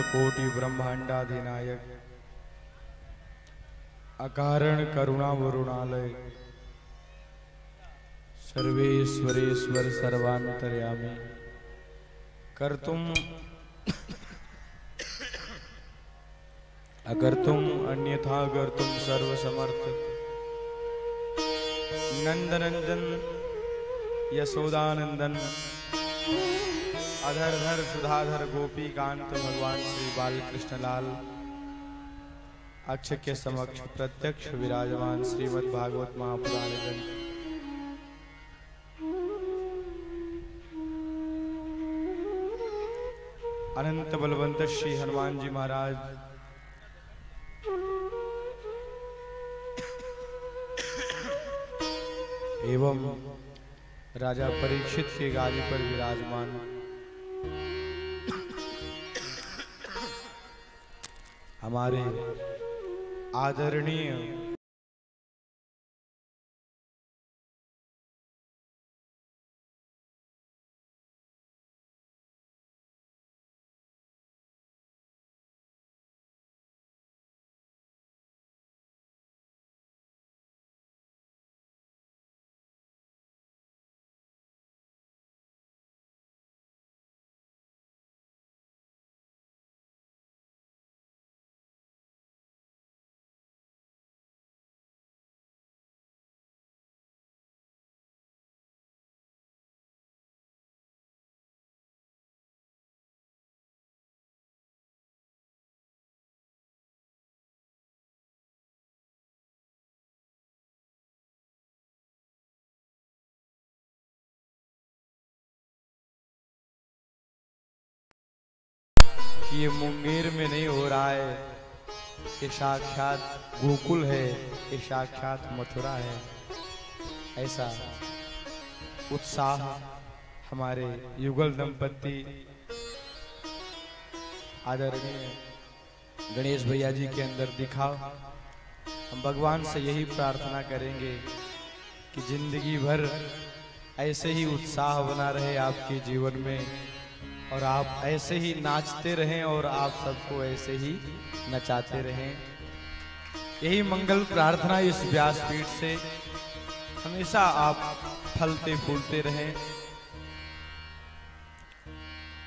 कोटि ब्रह्मांडाधिनायक अकारण करुणा वरुणालय सर्वेश्वरेश्वर सर्वांतर्यामी कर्तुम अकर्तुम अन्यथा कर्तुम सर्वसमर्थ नंदनंदन यशोदानंदन अधर धर सुधाधर गोपी कांत भगवान श्री बालकृष्ण लाल अक्ष के समक्ष प्रत्यक्ष विराजमान श्रीमद् भागवत महापुराण ग्रंथ अनंत बलवंत श्री हनुमान जी महाराज एवं राजा परीक्षित के गादी पर विराजमान हमारे आदरणीय ये मुंगेर में नहीं हो रहा है, ये साक्षात गोकुल है, ये साक्षात मथुरा है। ऐसा उत्साह हमारे युगल दंपति आदरणीय गणेश भैया जी के अंदर दिखा। हम भगवान से यही प्रार्थना करेंगे कि जिंदगी भर ऐसे ही उत्साह बना रहे आपके जीवन में और आप ऐसे ही नाचते रहें और आप सबको ऐसे ही नचाते रहें। यही मंगल प्रार्थना इस व्यासपीठ से हमेशा आप फलते फूलते रहें,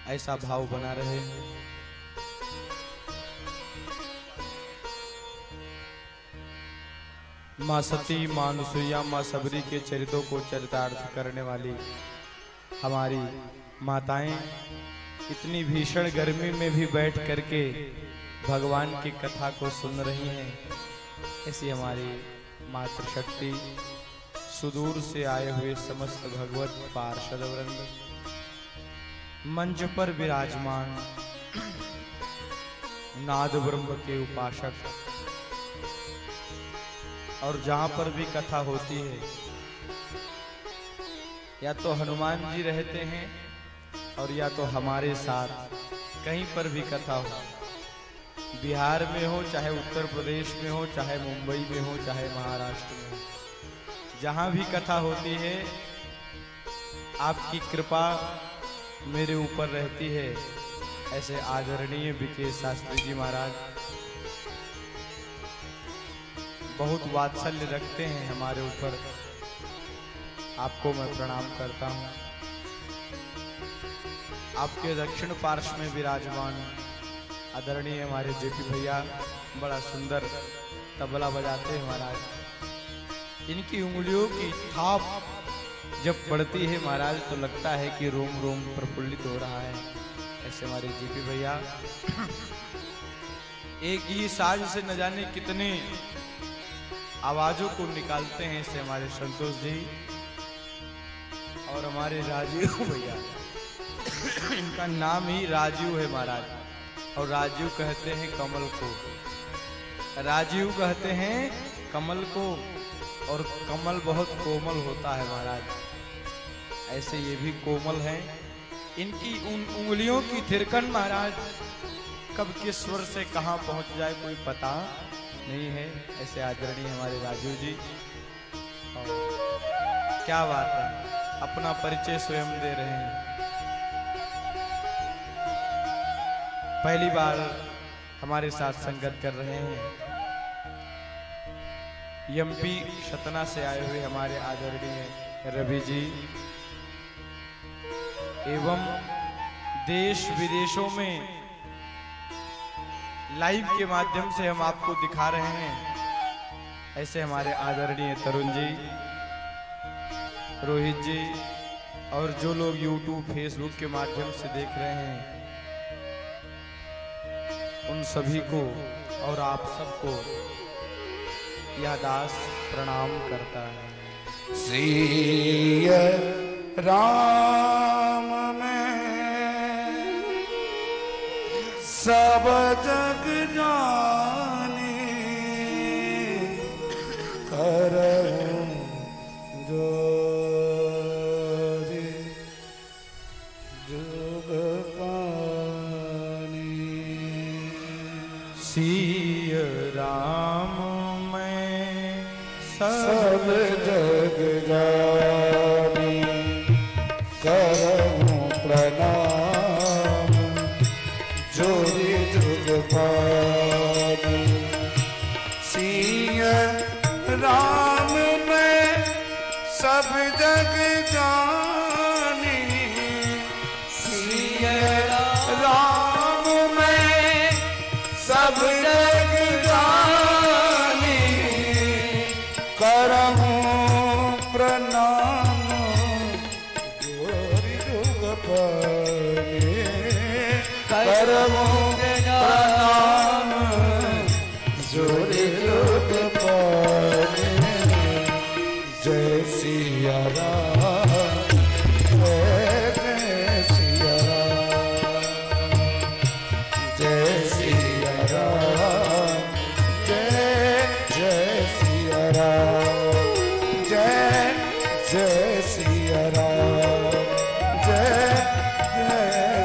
ऐसा भाव बना रहे। माँ सती, माँ अनुसुईया, माँ सबरी के चरित्रों को चरितार्थ करने वाली हमारी माताएं इतनी भीषण गर्मी में भी बैठ करके भगवान की कथा को सुन रही हैं। ऐसी हमारी मातृशक्ति, सुदूर से आए हुए समस्त भगवत पार्षद वृंद, मंच पर विराजमान नाद ब्रह्म के उपासक, और जहां पर भी कथा होती है या तो हनुमान जी रहते हैं और या तो हमारे साथ कहीं पर भी कथा हो, बिहार में हो, चाहे उत्तर प्रदेश में हो, चाहे मुंबई में हो, चाहे महाराष्ट्र में हो, जहां भी कथा होती है आपकी कृपा मेरे ऊपर रहती है। ऐसे आदरणीय विकेश शास्त्री जी महाराज बहुत वात्सल्य रखते हैं हमारे ऊपर, आपको मैं प्रणाम करता हूं। आपके दक्षिण पार्श्व में विराजमान आदरणीय हमारे जेपी भैया बड़ा सुंदर तबला बजाते हैं महाराज। इनकी उंगलियों की थाप जब पड़ती है महाराज तो लगता है कि रोम रोम प्रफुल्लित हो रहा है। ऐसे हमारे जेपी भैया एक ही साज से न जाने कितने आवाजों को निकालते हैं। ऐसे हमारे संतोष जी और हमारे राजीव भैया, इनका नाम ही राजीव है महाराज, और राजीव कहते हैं कमल को, राजीव कहते हैं कमल को, और कमल बहुत कोमल होता है महाराज। ऐसे ये भी कोमल हैं। इनकी उन उंगलियों की थिरकन महाराज कब किस स्वर से कहां पहुंच जाए कोई पता नहीं है। ऐसे आदरणीय हमारे राजीव जी, और क्या बात है, अपना परिचय स्वयं दे रहे हैं। पहली बार हमारे साथ संगत कर रहे हैं, एमपी सतना से आए हुए हमारे आदरणीय रवि जी एवं देश विदेशों में लाइव के माध्यम से हम आपको दिखा रहे हैं, ऐसे हमारे आदरणीय तरुण जी, रोहित जी और जो लोग YouTube, फेसबुक के माध्यम से देख रहे हैं, उन सभी को और आप सबको यह दास प्रणाम करता है। श्री राम में सब जग जाने करऊं जोरी जुग पानी। सिय राम में सब जग जानी करऊं प्रणाम जोरी जुग पानी। सिय राम में सब जग जानी, सिय राम में सब जग जानी करहूं प्रणाम जोरी जुग पानी। करहूं प्रणाम जोरी जुग पानी। जय सिया राम, जय सिया राम, जय सिया राम, जय सिया राम, जय सिया राम, जय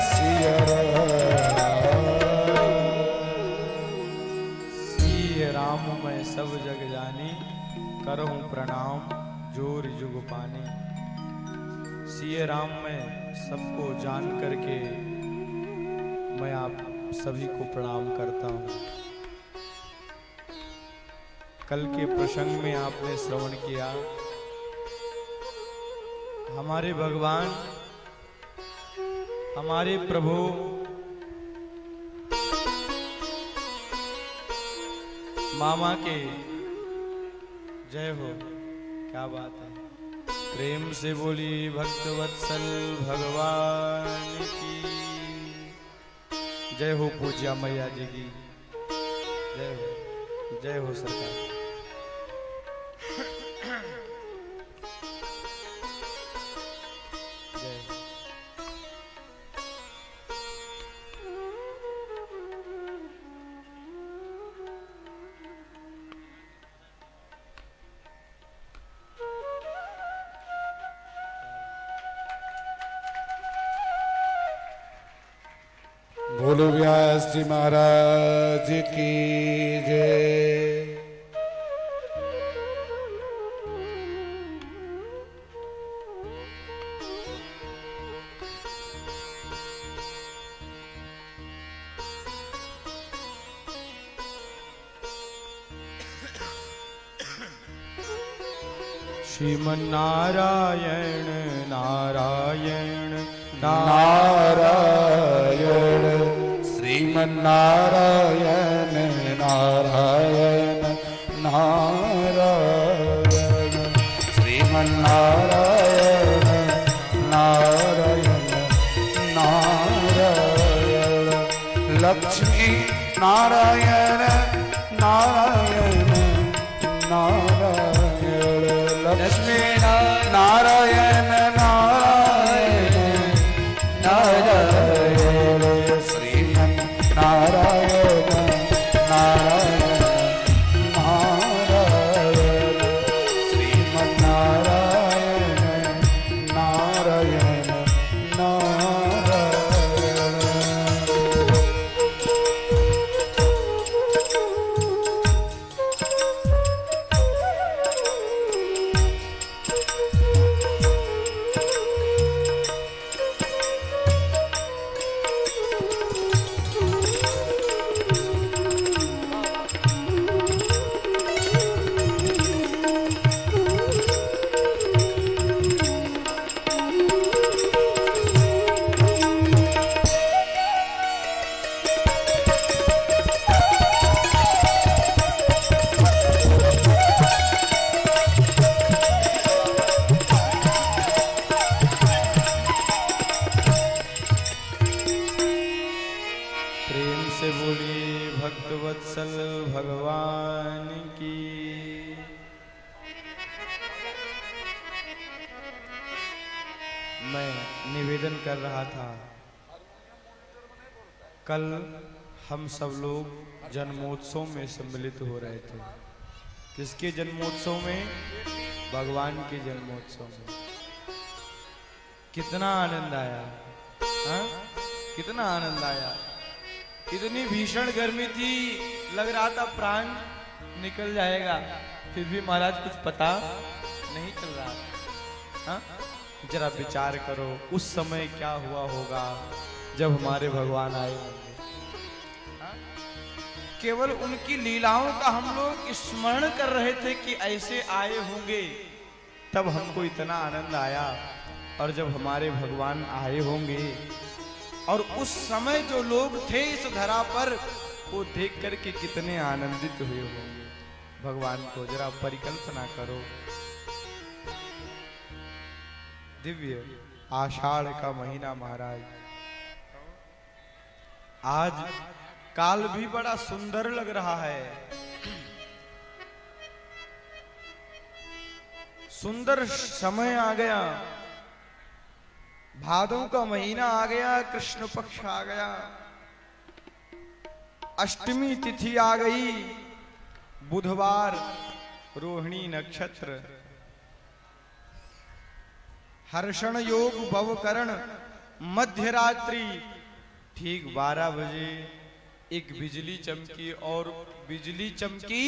सिया राम। सिय राम मैं सब जग जानी करहूं प्रणाम जोर जुग पानी। सिय राम में सबको जान करके मैं आप सभी को प्रणाम करता हूँ। कल के प्रसंग में आपने श्रवण किया, हमारे भगवान, हमारे प्रभु मामा के, जय हो, क्या बात है, प्रेम से बोली भक्तवत्सल भगवान की जय हो। पूज्या मैया जी की जय हो, जय हो सरकार। जय हो। बोलो व्यास जी महाराज की जय। श्रीमन्नारायण नारायण नारायण श्रीमन्नारायण नारायण नारायण श्रीमन्नारायण नारायण नारायण लक्ष्मी नारायण नारायण नारायण लक्ष्मी नारायण नारायण नारायण श्रीमन नारायण नारायण नारायण श्रीमन नारायण नारायण नारायण। मैं निवेदन कर रहा था, कल हम सब लोग जन्मोत्सव में सम्मिलित हो रहे थे। किसके जन्मोत्सव में? भगवान के जन्मोत्सव में। कितना आनंद आया, हाँ? कितना आनंद आया। इतनी भीषण गर्मी थी, लग रहा था प्राण निकल जाएगा, फिर भी महाराज कुछ पता नहीं चल रहा। हाँ? जरा विचार करो उस समय क्या हुआ होगा जब हमारे भगवान आए होंगे। हाँ? केवल उनकी लीलाओं का हम लोग स्मरण कर रहे थे कि ऐसे आए होंगे, तब हमको इतना आनंद आया। और जब हमारे भगवान आए होंगे और उस समय जो लोग थे इस धरा पर, वो देख करके कितने आनंदित हुए होंगे भगवान को। जरा परिकल्पना करो। दिव्य आषाढ़ का महीना महाराज, आज काल भी बड़ा सुंदर लग रहा है। सुंदर समय आ गया, भादों का महीना आ गया, कृष्ण पक्ष आ गया, अष्टमी तिथि आ गई, बुधवार, रोहिणी नक्षत्र, हर्षण योग, भवकरण, मध्य रात्रि, ठीक 12 बजे एक बिजली चमकी और बिजली चमकी,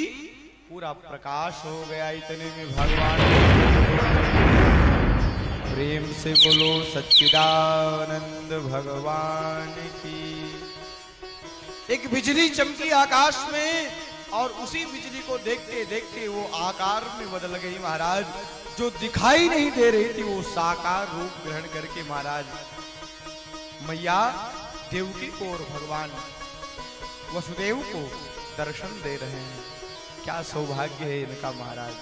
पूरा प्रकाश हो गया। इतने में भगवान, प्रेम से बोलो सच्चिदानंद भगवान की। एक बिजली चमकी आकाश में और उसी बिजली को देखते देखते वो आकार में बदल गई महाराज। जो दिखाई नहीं दे रही थी वो साकार रूप ग्रहण करके महाराज मैया देवकी को और भगवान वसुदेव को दर्शन दे रहे हैं। क्या सौभाग्य है इनका महाराज।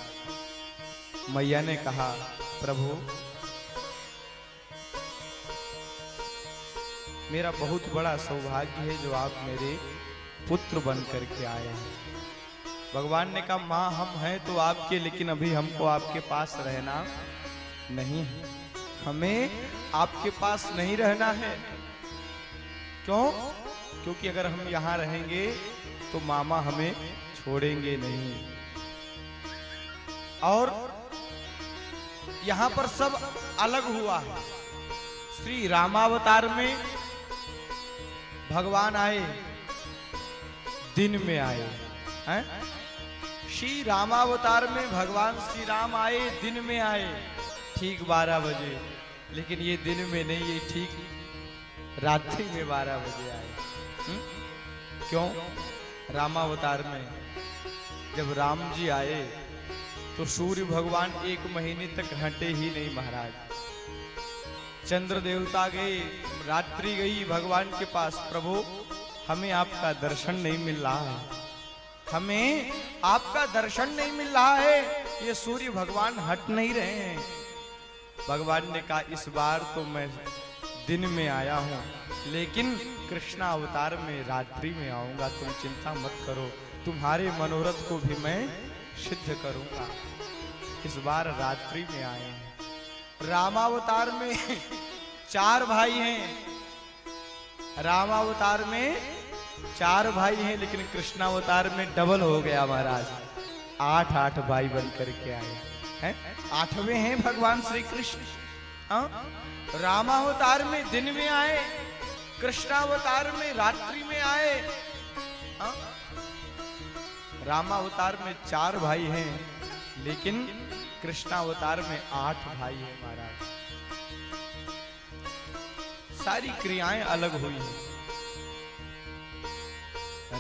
मैया ने कहा, प्रभु मेरा बहुत बड़ा सौभाग्य है जो आप मेरे पुत्र बन करके आए हैं। भगवान ने कहा, माँ हम हैं तो आपके, लेकिन अभी हमको आपके पास रहना नहीं है, हमें आपके पास नहीं रहना है। क्यों? क्योंकि अगर हम यहाँ रहेंगे तो मामा हमें छोड़ेंगे नहीं। और यहाँ पर सब अलग हुआ है। श्री रामावतार में भगवान आए, दिन में आए हैं? श्री रामावतार में भगवान श्री राम आए, दिन में आए, ठीक 12 बजे। लेकिन ये दिन में नहीं, ये ठीक रात्रि में 12 बजे आए। क्यों? रामावतार में जब राम जी आए तो सूर्य भगवान 1 महीने तक हटे ही नहीं महाराज। चंद्र देवता गए, रात्रि गई भगवान के पास, प्रभु हमें आपका दर्शन नहीं मिल रहा है, हमें आपका दर्शन नहीं मिल रहा है, ये सूर्य भगवान हट नहीं रहे हैं। भगवान ने कहा, इस बार तो मैं दिन में आया हूं, लेकिन कृष्ण अवतार में रात्रि में आऊंगा, तुम चिंता मत करो, तुम्हारे मनोरथ को भी मैं सिद्ध करूंगा। इस बार रात्रि में आए हैं। रामावतार में 4 भाई हैं, रामावतार में 4 भाई हैं, लेकिन कृष्णावतार में डबल हो गया महाराज, 8 भाई बन करके आए हैं। 8वें हैं भगवान श्री कृष्ण। रामावतार में दिन में आए, कृष्णावतार में रात्रि में आए। रामावतार में 4 भाई हैं, लेकिन कृष्णावतार में 8 भाई हैं महाराज। सारी क्रियाएं अलग हुई हैं।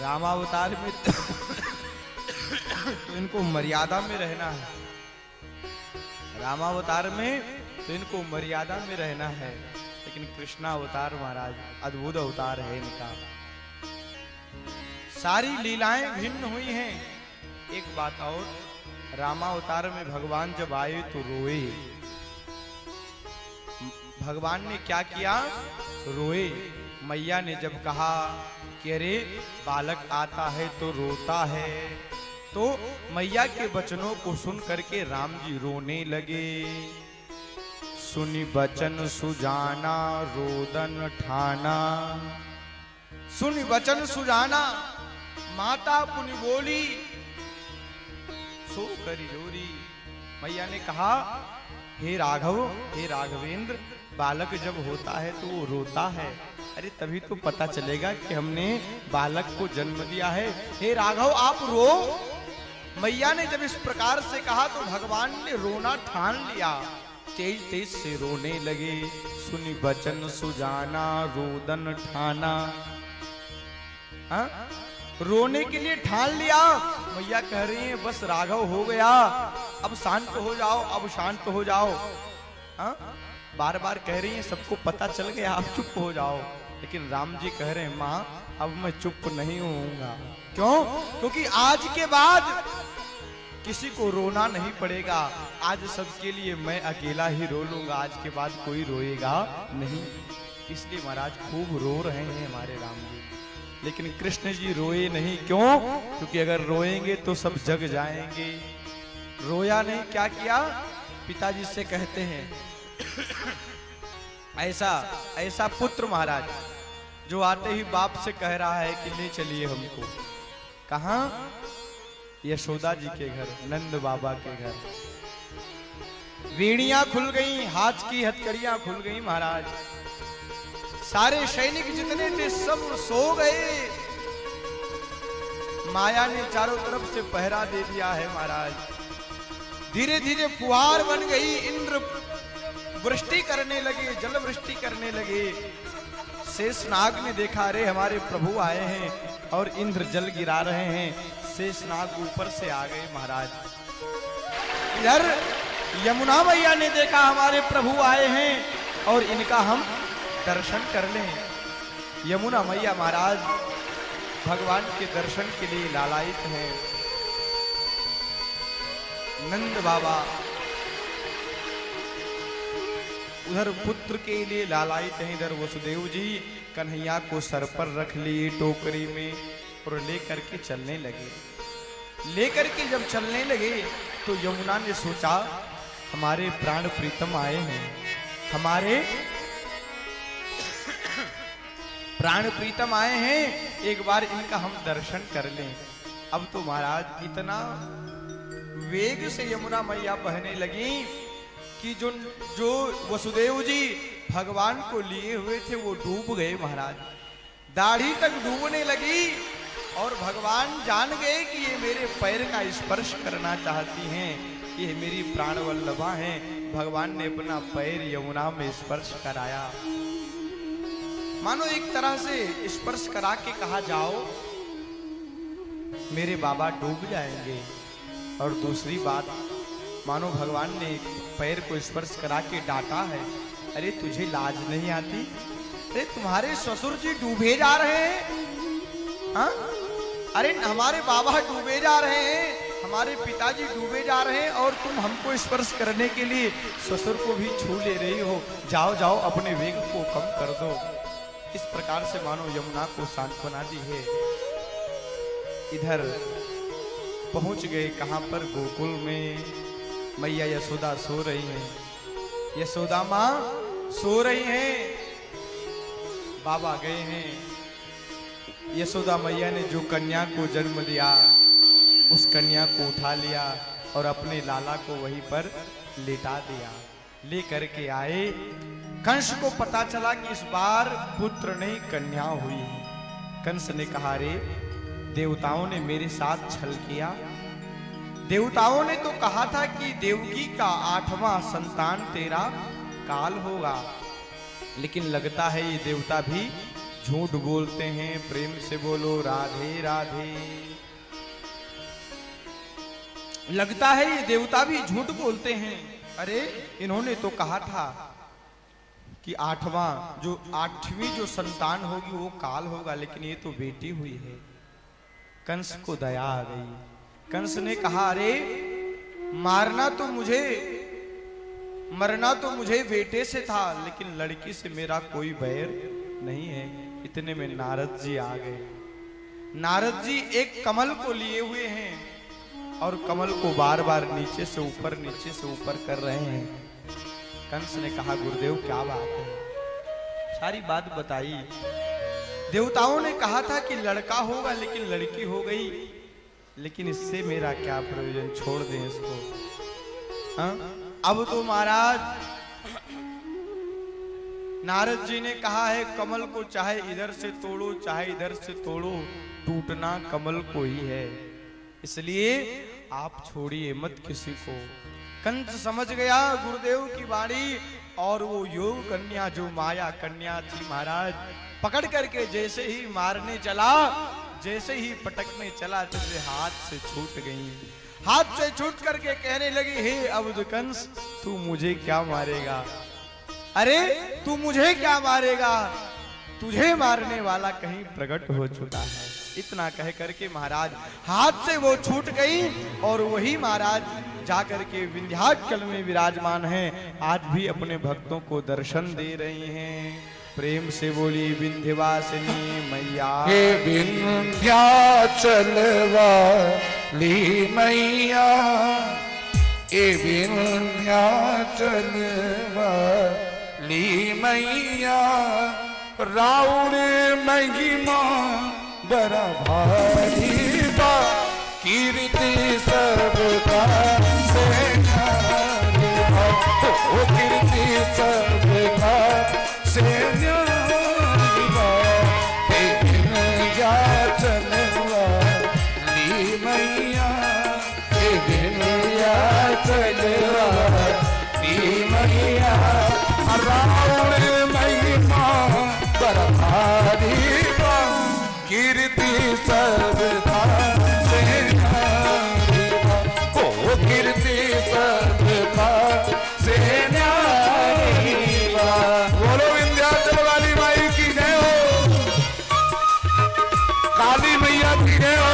रामावतार में तो इनको मर्यादा में रहना है, रामावतार में तो इनको मर्यादा में रहना है, लेकिन कृष्णावतार महाराज अद्भुत अवतार है इनका। सारी लीलाएं भिन्न हुई हैं। एक बात और, रामावतार में भगवान जब आए तो रोए। भगवान ने क्या किया? रोए। मैया ने जब कहा कि अरे बालक आता है तो रोता है, तो मैया के वचनों को सुन करके राम जी रोने लगे। सुनि बचन सुजाना रोदन ठाना। सुनि बचन सुजाना, माता पुनि बोली सो करी जोरी। मैया ने कहा, हे राघव, हे राघवेंद्र, बालक जब होता है तो वो रोता है। अरे तभी तो पता चलेगा कि हमने बालक को जन्म दिया है। हे राघव आप रो। मैया ने जब इस प्रकार से कहा तो भगवान ने रोना ठान लिया, तेज तेज से रोने लगे। सुनि बचन सुजाना रोदन ठाना। हाँ? रोने के लिए ठान लिया। मैया कह रही है बस राघव हो गया, अब शांत हो जाओ, अब शांत हो जाओ। हाँ? बार बार कह रही है सबको पता चल गया, अब चुप हो जाओ। लेकिन राम जी कह रहे हैं माँ अब मैं चुप नहीं होऊंगा। क्यों? क्योंकि आज के बाद किसी को रोना नहीं पड़ेगा। आज सबके लिए मैं अकेला ही रो लूंगा, आज के बाद कोई रोएगा नहीं। इसलिए महाराज खूब रो रहे हैं हमारे राम जी। लेकिन कृष्ण जी रोए नहीं। क्यों? क्योंकि अगर रोएंगे तो सब जग जाएंगे। रोया नहीं, क्या किया? पिताजी से कहते हैं ऐसा ऐसा पुत्र महाराज जो आते ही बाप से कह रहा है कि ले चलिए हमको। कहां? यशोदा जी के घर, नंद बाबा के घर। वीणियां खुल गई, हाथ की हथकड़ियां खुल गई महाराज। सारे सैनिक जितने थे सब सो गए। माया ने चारों तरफ से पहरा दे दिया है महाराज। धीरे धीरे फुहार बन गई, इंद्र वृष्टि करने लगे, जल वृष्टि करने लगे। शेषनाग ने देखा, अरे हमारे प्रभु आए हैं और इंद्र जल गिरा रहे हैं। शेषनाग ऊपर से आ गए महाराज। इधर यमुना मैया ने देखा हमारे प्रभु आए हैं और इनका हम दर्शन कर लें। यमुना मैया महाराज भगवान के दर्शन के लिए लालायित हैं। नंद बाबा उधर पुत्र के लिए लालायित हैं। इधर वसुदेव जी कन्हैया को सर पर रख लिए टोकरी में और लेकर के चलने लगे। लेकर के जब चलने लगे तो यमुना ने सोचा हमारे प्राण प्रीतम आए हैं, हमारे प्राण प्रीतम आए हैं, एक बार इनका हम दर्शन कर लें। अब तो महाराज इतना वेग से यमुना मैया बहने लगी कि जो वसुदेव जी भगवान को लिए हुए थे वो डूब गए महाराज। दाढ़ी तक डूबने लगी और भगवान जान गए कि ये मेरे पैर का स्पर्श करना चाहती हैं, ये मेरी प्राण वल्लभा हैं। भगवान ने अपना पैर यमुना में स्पर्श कराया। मानो एक तरह से स्पर्श करा के कहा जाओ मेरे बाबा डूब जाएंगे। और दूसरी बात, मानो भगवान ने पैर को स्पर्श करा के डांटा है, अरे तुझे लाज नहीं आती? अरे तुम्हारे ससुर जी डूबे जा रहे हैं। हाँ? अरे हमारे बाबा डूबे जा रहे हैं, हमारे पिताजी डूबे जा रहे हैं और तुम हमको स्पर्श करने के लिए ससुर को भी छू ले रही हो। जाओ जाओ अपने वेग को कम कर दो। इस प्रकार से मानो यमुना को सांत्वना दी है। इधर पहुंच गए कहां पर? गोकुल में। मैया यशोदा सो रही हैं। यशोदा माँ सो रही हैं, बाबा गए हैं। यशोदा मैया ने जो कन्या को जन्म दिया उस कन्या को उठा लिया और अपने लाला को वहीं पर लेटा दिया। ले करके आए। कंस को पता चला कि इस बार पुत्र नहीं कन्या हुई है। कंस ने कहा, रे देवताओं ने मेरे साथ छल किया। देवताओं ने तो कहा था कि देवकी का 8वां संतान तेरा काल होगा, लेकिन लगता है ये देवता भी झूठ बोलते हैं। प्रेम से बोलो राधे राधे। लगता है ये देवता भी झूठ बोलते हैं। अरे इन्होंने तो कहा था कि 8वीं जो संतान होगी वो काल होगा, लेकिन ये तो बेटी हुई है। कंस को दया आ गई। कंस ने कहा, अरे मरना तो मुझे बेटे से था, लेकिन लड़की से मेरा कोई बैर नहीं है। इतने में नारद जी आ गए। नारद जी एक कमल को लिए हुए हैं और कमल को बार बार नीचे से ऊपर कर रहे हैं। कंस ने कहा गुरुदेव क्या बात है, सारी बात बताई। देवताओं ने कहा था कि लड़का होगा लेकिन लड़की हो गई, लेकिन इससे मेरा क्या प्रयोजन, छोड़ दें इसको। हाँ? अब तो महाराज नारद जी ने कहा है कमल को चाहे इधर से तोड़ो चाहे इधर से तोड़ो, टूटना कमल को ही है, इसलिए आप छोड़िए मत किसी को। कंस समझ गया गुरुदेव की वाणी, और वो योग कन्या जो माया कन्या थी महाराज, पकड़ करके जैसे ही मारने चला, जैसे ही पटकने चला, जैसे हाथ से छूट गई। हाथ से छूट करके कहने लगी हे अवध कंस, तू मुझे क्या मारेगा, अरे तू मुझे क्या मारेगा, तुझे मारने वाला कहीं प्रकट हो चुका है। इतना कह करके महाराज हाथ से वो छूट गई, और वही महाराज जाकर के विंध्याचल में विराजमान हैं, आज भी अपने भक्तों को दर्शन दे रहे हैं। प्रेम से बोली विंध्यवासिनी मैया, हे विंध्याचल वाली मैया, हे विंध्याचल वाली मैया, राउर महिमा बड़ा भारी बा, कीर्ति सबका से न्यारी बा, ओ कीर्ति सबका से न्यारी बा, हे विंध्याचल वाली मैया, हे विंध्याचल वाली मैया, राउर महिमा बड़ा भारी बा, कीर्ति सर्वदा से न्यारी बा, ओ कीर्ति सर्वदा से न्यारी बा। बोलो विंध्याचल वाली माई की जय हो, काली मैया की जय हो।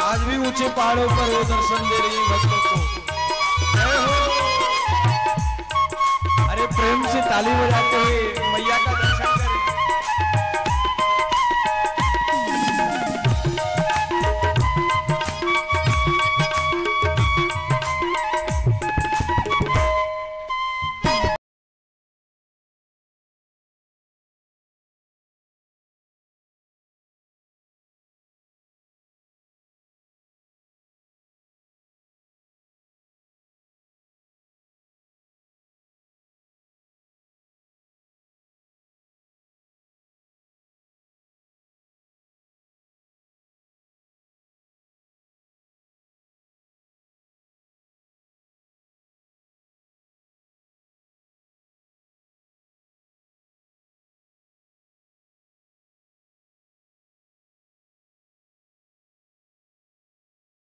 आज भी ऊंचे पहाड़ों पर वो दर्शन दे रही है भक्तों को। जय हो। अरे प्रेम से ताली बजाते हुए मैया का